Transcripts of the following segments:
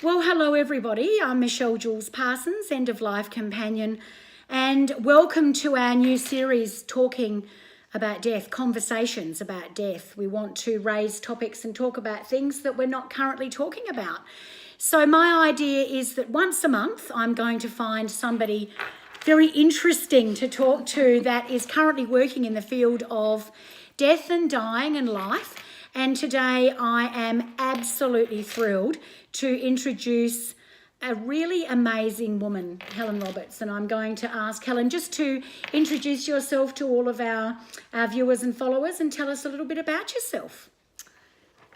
Well, hello everybody. I'm Michelle Jewels-Parsons, End of Life Companion, and welcome to our new series talking about death, conversations about death. We want to raise topics and talk about things that we're not currently talking about. So my idea is that once a month I'm going to find somebody very interesting to talk to that is currently working in the field of death and dying and life. And today I am absolutely thrilled to introduce a really amazing woman, Helen Roberts. And I'm going to ask Helen just to introduce yourself to all of our viewers and followers and tell us a little bit about yourself.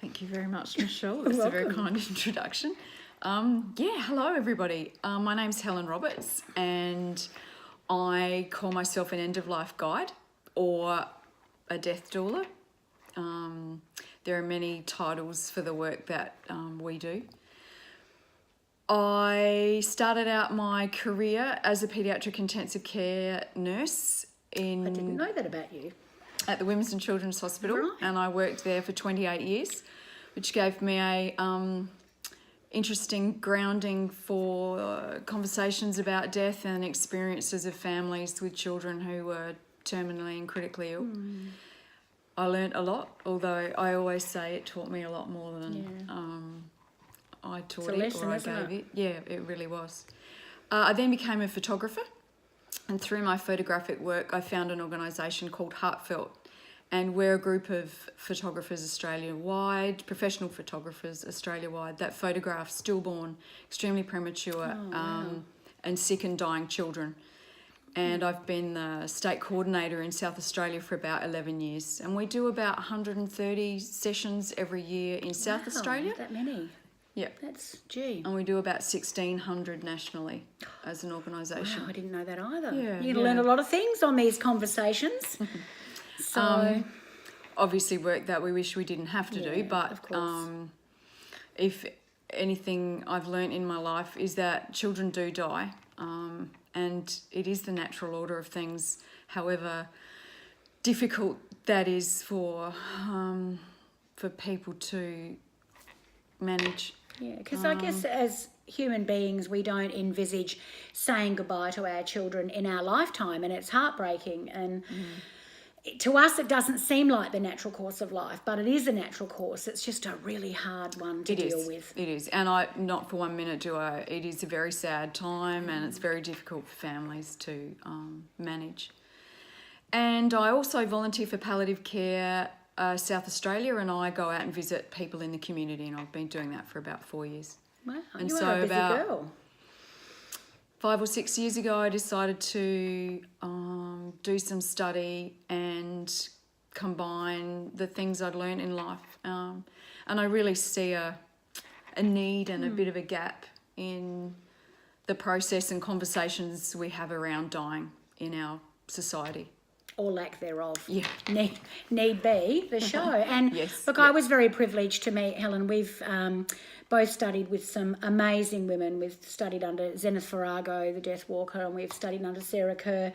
Thank you very much, Michelle. That's a very kind introduction. Hello everybody. My name's Helen Roberts and I call myself an end-of-life guide or a death doula. There are many titles for the work that we do. I started out my career as a paediatric intensive care nurse I didn't know that about you. At the Women's and Children's Hospital, Right. and I worked there for 28 years, which gave me a interesting grounding for conversations about death and experiences of families with children who were terminally and critically ill. I learnt a lot, although I always say it taught me a lot more than I taught it or I gave it. Yeah, it really was. I then became a photographer, and through my photographic work I found an organisation called Heartfelt, and we're a group of photographers Australia-wide, professional photographers Australia-wide, that photograph stillborn, extremely premature and sick and dying children. And I've been the state coordinator in South Australia for about 11 years. And we do about 130 sessions every year in South Australia. That many? Yeah. Gee. And we do about 1,600 nationally as an organisation. Wow, I didn't know that either. Yeah, You're going to learn a lot of things on these conversations. So, obviously work that we wish we didn't have to do, but of course. If anything I've learnt in my life is that children do die. And it is the natural order of things, however difficult that is for people to manage. Yeah, because I guess as human beings we don't envisage saying goodbye to our children in our lifetime, and it's heartbreaking. And to us it doesn't seem like the natural course of life, but it is a natural course. It's just a really hard one to deal with. It is, and I not for 1 minute do I. It is a very sad time, and it's very difficult for families to manage. And I also volunteer for palliative care South Australia, and I go out and visit people in the community, and I've been doing that for about 4 years. Wow, and you so are a busy about girl. 5 or 6 years ago, I decided to do some study and combine the things I'd learned in life. And I really see a need and a bit of a gap in the process and conversations we have around dying in our society. Or lack thereof. Yeah. Need be, the show. And Yes, look, I was very privileged to meet Helen. We've both studied with some amazing women. We've studied under Zenith Farrago, the Death Walker, and we've studied under Sarah Kerr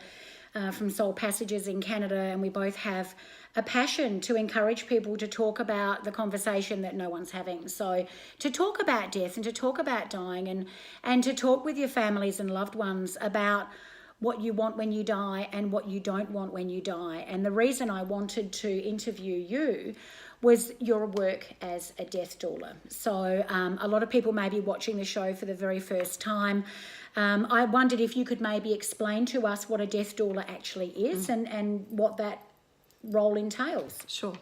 from Soul Passages in Canada, and we both have a passion to encourage people to talk about the conversation that no one's having. So to talk about death and to talk about dying and to talk with your families and loved ones about what you want when you die and what you don't want when you die. And the reason I wanted to interview you was your work as a death doula. So a lot of people may be watching the show for the very first time. I wondered if you could maybe explain to us what a death doula actually is and what that role entails. Sure.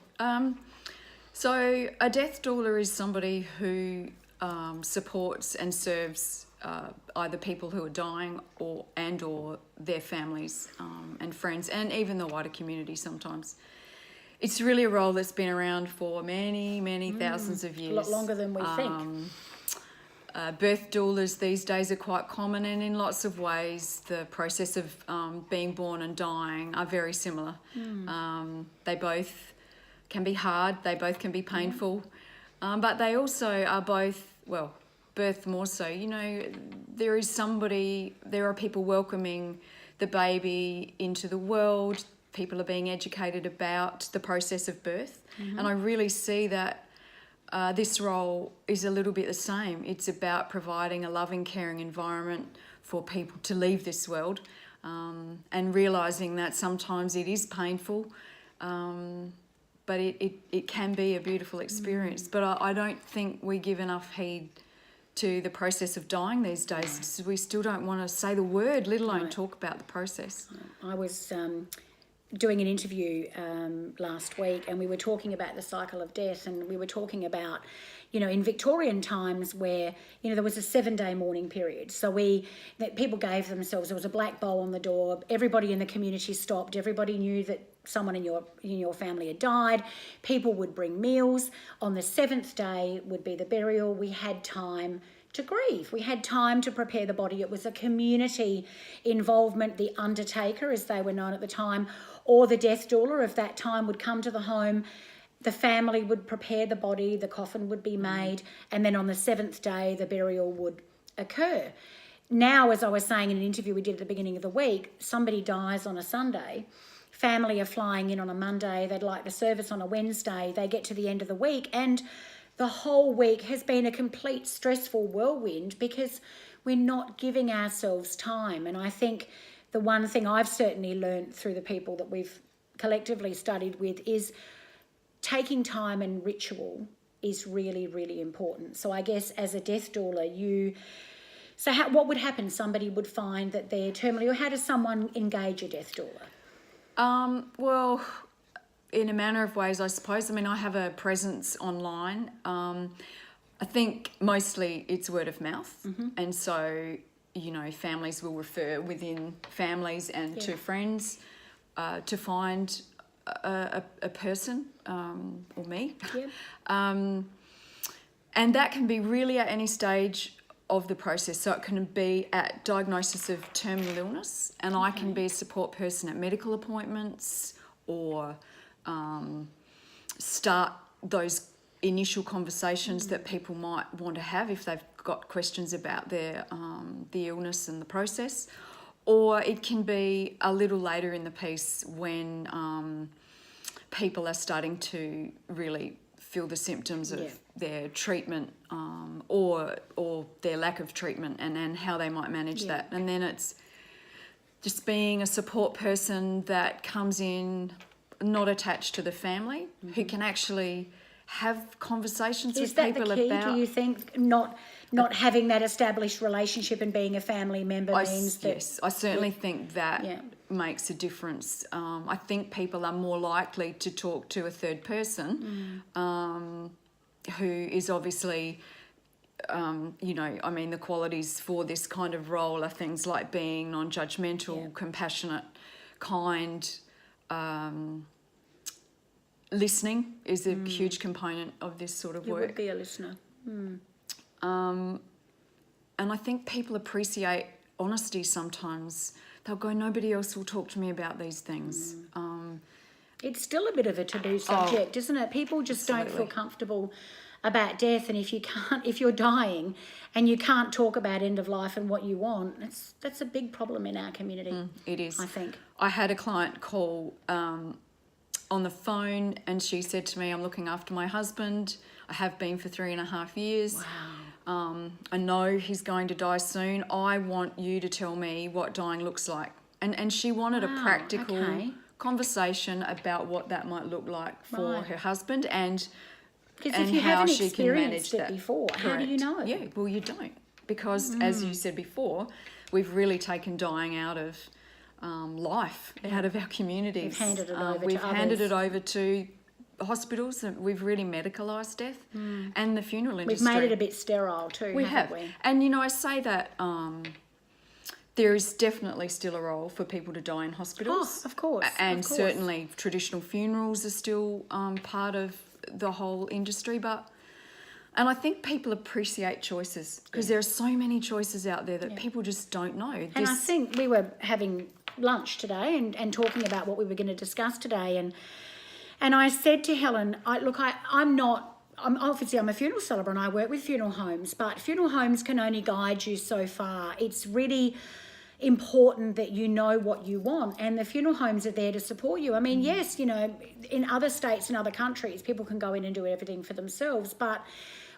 So a death doula is somebody who supports and serves either people who are dying or their families and friends, and even the wider community sometimes. It's really a role that's been around for many, many thousands of years. A lot longer than we think. Birth doulas these days are quite common, and in lots of ways the process of being born and dying are very similar. They both can be hard, they both can be painful, but they also are both, well, birth more so. You know, there are people welcoming the baby into the world, people are being educated about the process of birth, and I really see that this role is a little bit the same. It's about providing a loving, caring environment for people to leave this world, and realising that sometimes it is painful, but it can be a beautiful experience. But I don't think we give enough heed to the process of dying these days. We still don't want to say the word, let alone talk about the process. I was doing an interview last week, and we were talking about the cycle of death, and we were talking about, in Victorian times where, there was a 7-day mourning period. So people gave themselves, there was a black bowl on the door, everybody in the community stopped, everybody knew that someone in your family had died, people would bring meals. On the 7th day would be the burial. We had time to grieve. We had time to prepare the body. It was a community involvement. The undertaker, as they were known at the time, or the death doula of that time, would come to the home. The family would prepare the body, the coffin would be made, and then on the 7th day, the burial would occur. Now, as I was saying in an interview we did at the beginning of the week, somebody dies on a Sunday, family are flying in on a Monday, they'd like the service on a Wednesday, they get to the end of the week, and the whole week has been a complete stressful whirlwind because we're not giving ourselves time. And I think the one thing I've certainly learned through the people that we've collectively studied with is taking time and ritual is really, really important. So I guess as a death doula, what would happen? Somebody would find that they're terminally, or how does someone engage a death doula? Well, in a manner of ways, I suppose. I mean, I have a presence online. I think mostly it's word of mouth. And so, families will refer within families and to friends to find a person, or me. And that can be really at any stage of the process. So it can be at diagnosis of terminal illness, and I can be a support person at medical appointments, or start those initial conversations that people might want to have if they've got questions about their the illness and the process. Or it can be a little later in the piece when people are starting to really feel the symptoms of their treatment, or their lack of treatment, and how they might manage that. And then it's just being a support person that comes in, not attached to the family, who can actually have conversations with people about... Is that the key, do you think? Not having that established relationship and being a family member means that... Yes, I certainly think that makes a difference. I think people are more likely to talk to a third person who is obviously... the qualities for this kind of role are things like being non-judgmental, compassionate, kind. Listening is a huge component of this sort of work. You would be a listener. And I think people appreciate honesty sometimes. They'll go, nobody else will talk to me about these things. It's still a bit of a taboo subject, isn't it? People just don't feel comfortable about death, and if you're dying and you can't talk about end of life and what you want, that's a big problem in our community. It is. I think. I had a client call on the phone, and she said to me, I'm looking after my husband. I have been for 3.5 years. Wow. I know he's going to die soon. I want you to tell me what dying looks like. And she wanted a practical conversation about what that might look like for her husband, and if you how haven't she can manage experienced it that before, how do you know? Yeah, well, you don't, because as you said before, we've really taken dying out of life, out of our communities. We've handed it over We've to handed others. it over to hospitals, and we've really medicalised death, and the funeral industry. We've made it a bit sterile too, haven't we? And I say that there is definitely still a role for people to die in hospitals. Oh, of course. And certainly traditional funerals are still part of the whole industry, and I think people appreciate choices, because there are so many choices out there that people just don't know. And I think we were having lunch today and talking about what we were going to discuss today, and I said to Helen, I'm obviously a funeral celebrant. I work with funeral homes, but funeral homes can only guide you so far. It's really important that you know what you want, and the funeral homes are there to support you. I mean, yes, you know, in other states and other countries, people can go in and do everything for themselves, but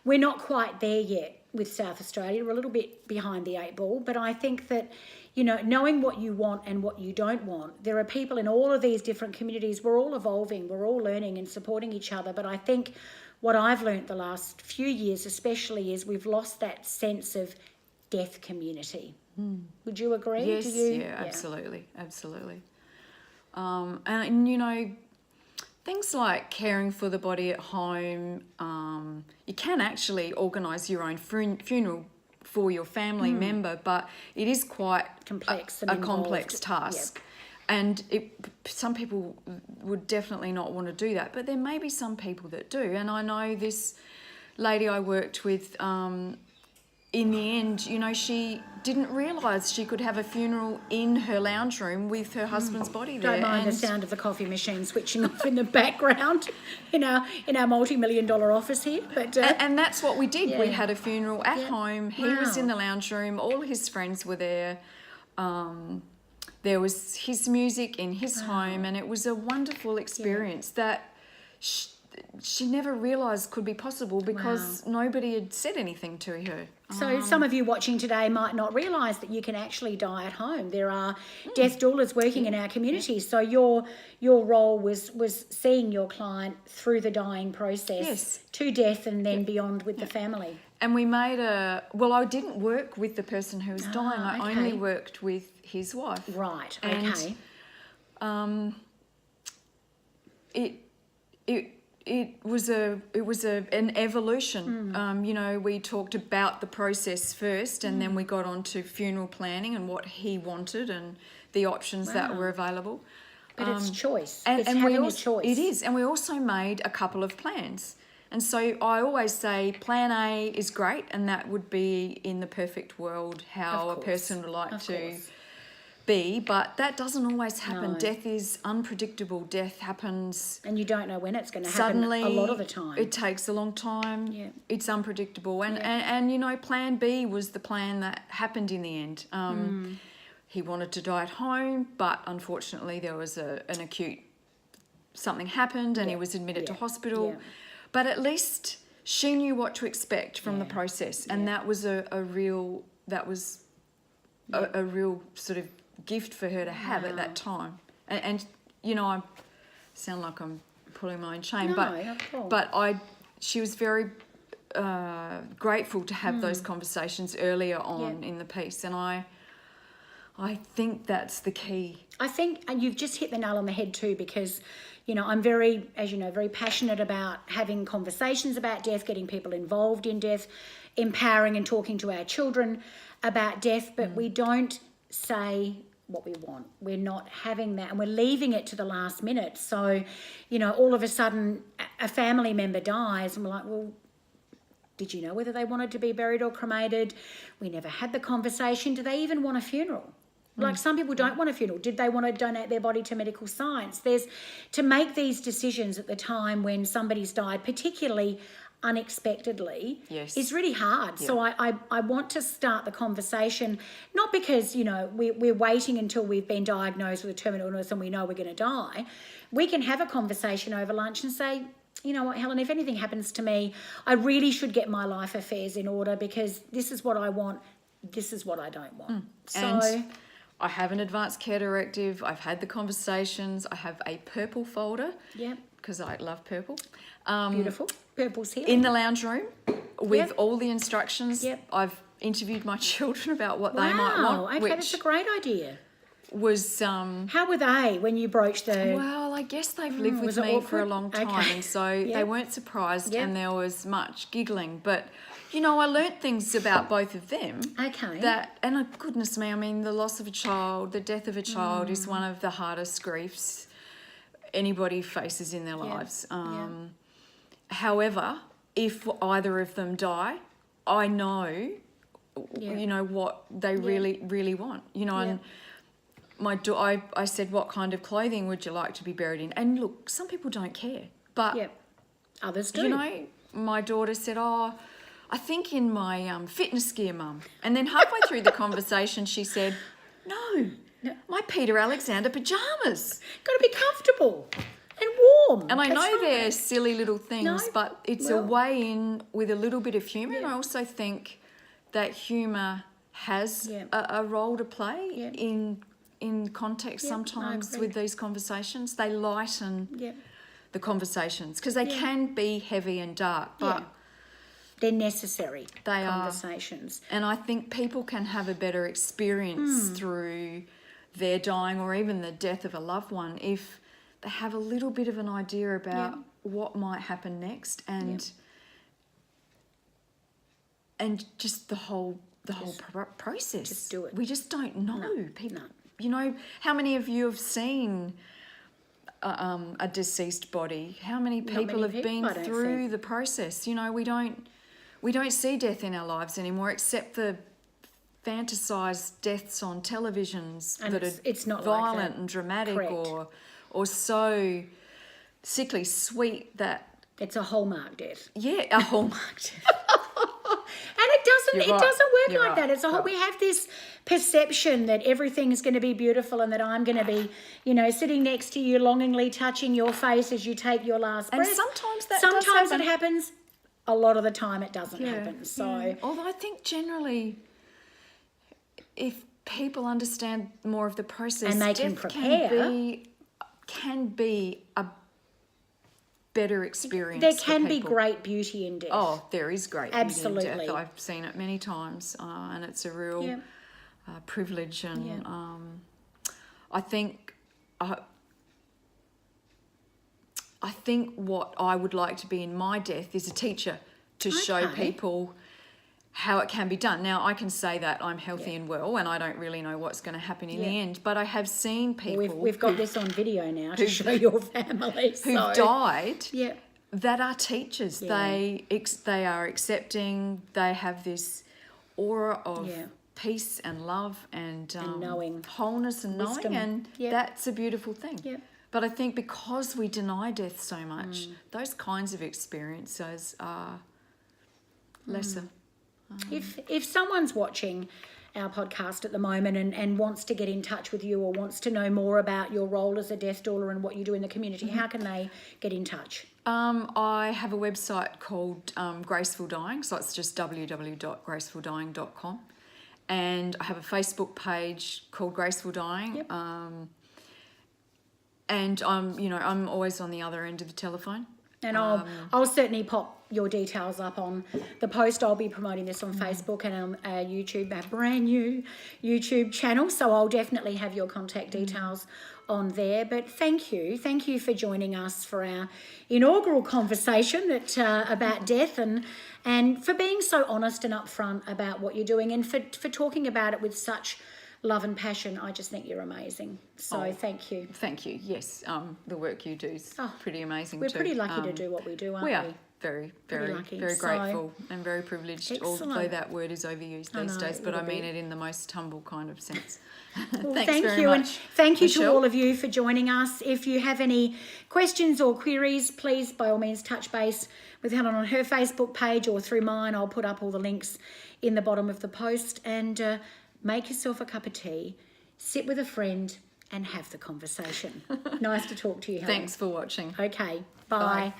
we're not quite there yet with South Australia. We're a little bit behind the 8 ball, but I think that, you know, knowing what you want and what you don't want, there are people in all of these different communities. We're all evolving, we're all learning and supporting each other. But I think what I've learnt the last few years especially is we've lost that sense of death community. Would you agree? Yes, Do you? yeah, absolutely. And, you know, things like caring for the body at home, you can actually organise your own funeral for your family member, but it is quite Complex a and complex involved. task. And some people would definitely not want to do that, but there may be some people that do. And I know this lady I worked with, in the end, you know, she didn't realise she could have a funeral in her lounge room with her husband's body there. Don't mind the sound of the coffee machine switching off in the background in our multi-million-dollar office here. But and that's what we did. Yeah. We had a funeral at home. He was Wow. in the lounge room. All his friends were there. There was his music in his home, and it was a wonderful experience that she never realised could be possible because nobody had said anything to her. So some of you watching today might not realise that you can actually die at home. There are death doulas working in our community. So your role was seeing your client through the dying process to death and then beyond with the family. And we made I didn't work with the person who was dying. I only okay. worked with his wife. Right, And, okay. It was an evolution. You know, we talked about the process first, and then we got on to funeral planning and what he wanted and the options that were available. But it's choice. And It's we having also, a choice. It is, and we also made a couple of plans. And so I always say plan A is great, and that would be in the perfect world how a course. person would like Of to course. be, but that doesn't always happen. No. Death is unpredictable. Death happens And you don't know when it's going to happen suddenly. a lot of the time. It takes a long time. Yeah. It's unpredictable. And you know, plan B was the plan that happened in the end. He wanted to die at home, but unfortunately there was an acute something happened and he was admitted to hospital. Yeah. But at least she knew what to expect from the process, and that was a real sort of gift for her to have at that time. And you know, I sound like I'm pulling my own shame, No, not at all. but she was very grateful to have those conversations earlier on in the piece, and I think that's the key. I think, and you've just hit the nail on the head too, because, you know, I'm very, as you know, very passionate about having conversations about death, getting people involved in death, empowering and talking to our children about death, but we don't say what we want. We're not having that, and we're leaving it to the last minute. So, you know, all of a sudden a family member dies and we're like, well, did you know whether they wanted to be buried or cremated? We never had the conversation. Do they even want a funeral? Like some people don't want a funeral. Did they want to donate their body to medical science? To make these decisions at the time when somebody's died, particularly unexpectedly, is really hard. So I want to start the conversation, not because, you know, we're waiting until we've been diagnosed with a terminal illness and we know we're going to die. We can have a conversation over lunch and say, you know what, Helen, if anything happens to me, I really should get my life affairs in order because this is what I want, this is what I don't want. And I have an advanced care directive. I've had the conversations. I have a purple folder. Yep. Because I love purple. Beautiful. Purple's here. In the lounge room with all the instructions. Yep. I've interviewed my children about what they might want. Okay, that's a great idea. Was how were they when you broached the... well, I guess they've lived with was it me for a awkward? long time, Okay. and so they weren't surprised, Yep. and there was much giggling. But you know, I learnt things about both of them. Okay. That, and goodness me, I mean, the loss of a child, the death of a child, is one of the hardest griefs anybody faces in their lives. However, if either of them die, I know, you know, what they really, really want. You know, and I said, what kind of clothing would you like to be buried in? And look, some people don't care, but others do. you know, my daughter said, oh, I think in my fitness gear, Mum. And then halfway through the conversation, she said, No. My Peter Alexander pajamas. Got to be comfortable and warm. And I That's know right. they're silly little things, No, but it's a way in with a little bit of humour. And I also think that humour has a role to play in context sometimes with these conversations. They lighten the conversations because they can be heavy and dark, but they're necessary they conversations. And I think people can have a better experience through their dying or even the death of a loved one if they have a little bit of an idea about what might happen next and just the whole process. Just do it. We just don't know. People, you know, how many of you have seen a deceased body? How many people have been through the process? You know, we don't see death in our lives anymore, except the fantasized deaths on televisions and that it's not violent like that. and dramatic Correct. or so sickly sweet that it's a hallmark death. Yeah, a hallmark death. And it doesn't work like that. It's a whole, Right. we have this perception that everything is going to be beautiful and that I'm going to be, you know, sitting next to you, longingly touching your face as you take your last breath. And sometimes that sometimes does happen. it happens. A lot of the time it doesn't happen. So although I think generally, if people understand more of the process, and they can prepare, can be a better experience. there can for be people. great beauty in death. Oh, there is great beauty Absolutely. in death. I've seen it many times, and it's a real privilege. And I think what I would like to be in my death is a teacher to show people how it can be done. Now, I can say that I'm healthy and well, and I don't really know what's going to happen in the end, but I have seen people... We've got this on video now to show your family. Who've died Yeah. that are teachers. Yeah. They are accepting, they have this aura of Yeah. peace and love and knowing. wholeness and Wisdom. knowing, and that's a beautiful thing. Yeah. But I think because we deny death so much, those kinds of experiences are lesser. If someone's watching our podcast at the moment and wants to get in touch with you or wants to know more about your role as a death doula and what you do in the community, how can they get in touch? I have a website called Graceful Dying, so it's just www.gracefuldying.com, and I have a Facebook page called Graceful Dying. Yep. And I'm always on the other end of the telephone. And I'll certainly pop your details up on the post. I'll be promoting this on Facebook and on YouTube, a brand new YouTube channel. So I'll definitely have your contact details on there. But thank you for joining us for our inaugural conversation about death and for being so honest and upfront about what you're doing and for talking about it with such love and passion. I just think you're amazing. So thank you. Thank you. Yes, the work you do is pretty amazing We're too. pretty lucky to do what we do, aren't we? We are very, very, lucky. very So- grateful and very privileged, Excellent. although that word is overused these know, days, it but I will mean be. it in the most humble kind of sense. Well, Thanks thank very you, much, and thank you to Michelle. all of you for joining us. If you have any questions or queries, please, by all means, touch base with Helen on her Facebook page or through mine. I'll put up all the links in the bottom of the post. And make yourself a cup of tea, sit with a friend, and have the conversation. Nice to talk to you, Helen. Thanks for watching. Okay, bye. Bye.